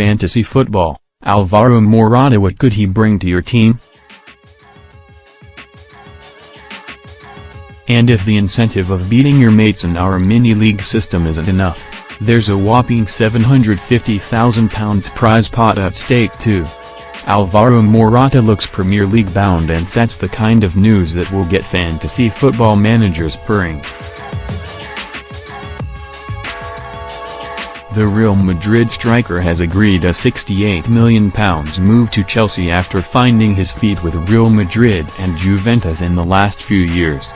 Fantasy football, Alvaro Morata. What could he bring to your team? And if the incentive of beating your mates in our mini-league system isn't enough, there's a whopping £750,000 prize pot at stake too. Alvaro Morata looks Premier League bound, and that's the kind of news that will get fantasy football managers purring. The Real Madrid striker has agreed a £68 million move to Chelsea after finding his feet with Real Madrid and Juventus in the last few years.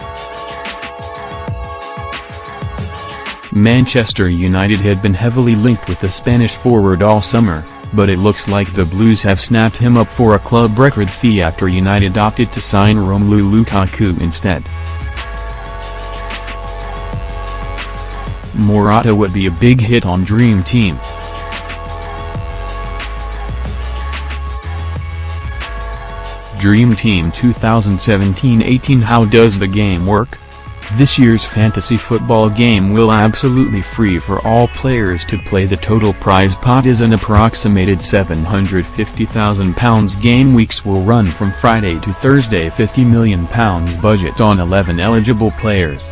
Manchester United had been heavily linked with the Spanish forward all summer, but it looks like the Blues have snapped him up for a club record fee after United opted to sign Romelu Lukaku instead. Morata would be a big hit on Dream Team. Dream Team 2017-18. How does the game work? This year's fantasy football game will absolutely free for all players to play. The total prize pot is an approximated £750,000. Game weeks will run from Friday to Thursday. £50 million budget on 11 eligible players.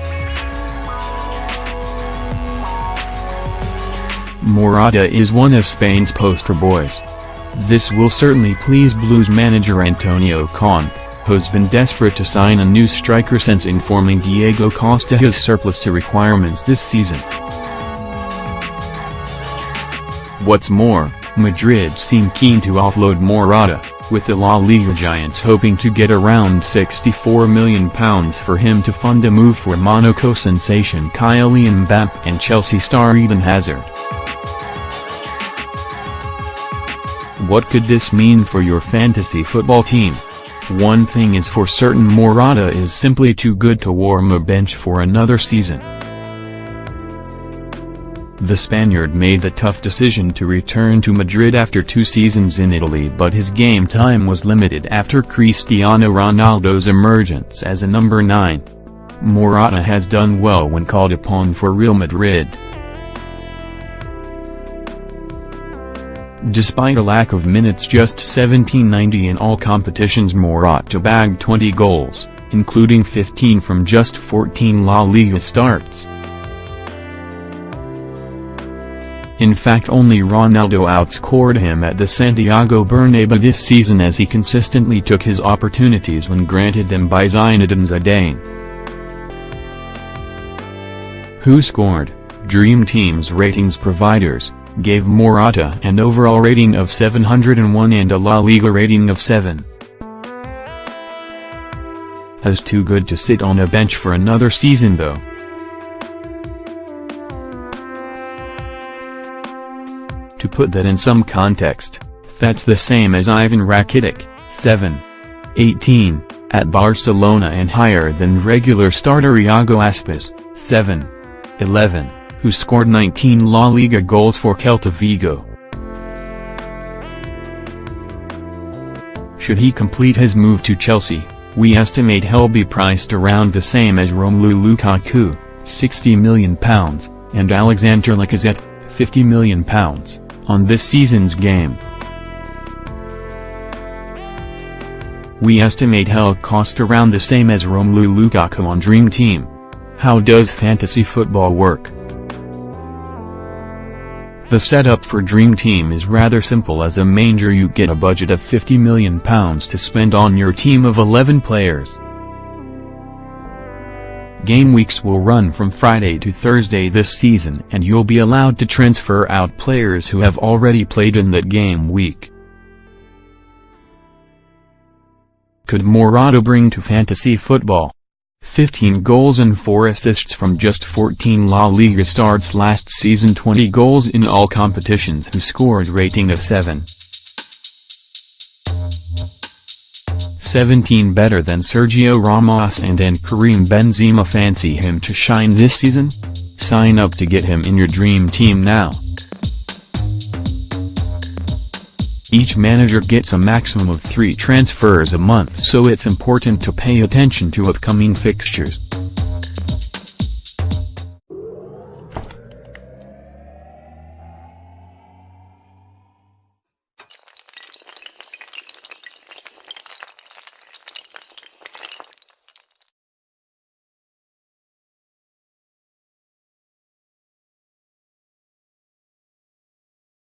Morata is one of Spain's poster boys. This will certainly please Blues manager Antonio Conte, who's been desperate to sign a new striker since informing Diego Costa his surplus to requirements this season. What's more, Madrid seem keen to offload Morata, with the La Liga giants hoping to get around £64 million for him to fund a move for Monaco sensation Kylian Mbappé and Chelsea star Eden Hazard. What could this mean for your fantasy football team? One thing is for certain: Morata is simply too good to warm a bench for another season. The Spaniard made the tough decision to return to Madrid after 2 seasons in Italy, but his game time was limited after Cristiano Ronaldo's emergence as a number 9. Morata has done well when called upon for Real Madrid. Despite a lack of minutes, just 1790 in all competitions, Morata bagged 20 goals, including 15 from just 14 La Liga starts. In fact, only Ronaldo outscored him at the Santiago Bernabeu this season, as he consistently took his opportunities when granted them by Zinedine Zidane. Who scored? Dream Team's ratings providers gave Morata an overall rating of 701 and a La Liga rating of 7. As too good to sit on a bench for another season though. To put that in some context, that's the same as Ivan Rakitic, 7.18, at Barcelona, and higher than regular starter Iago Aspas, 7.11. who scored 19 La Liga goals for Celta Vigo. Should he complete his move to Chelsea, we estimate he'll be priced around the same as Romelu Lukaku, £60 million, and Alexander Lacazette, £50 million, on this season's game. We estimate he'll cost around the same as Romelu Lukaku on Dream Team. How does fantasy football work? The setup for Dream Team is rather simple. As a manager, you get a budget of £50 million to spend on your team of 11 players. Game weeks will run from Friday to Thursday this season, and you'll be allowed to transfer out players who have already played in that game week. Could Morata bring to fantasy football? 15 goals and 4 assists from just 14 La Liga starts last season, 20 goals in all competitions, who scored rating of 7. 17 better than Sergio Ramos and Karim Benzema. Fancy him to shine this season? Sign up to get him in your Dream Team now. Each manager gets a maximum of 3 transfers a month, so it's important to pay attention to upcoming fixtures.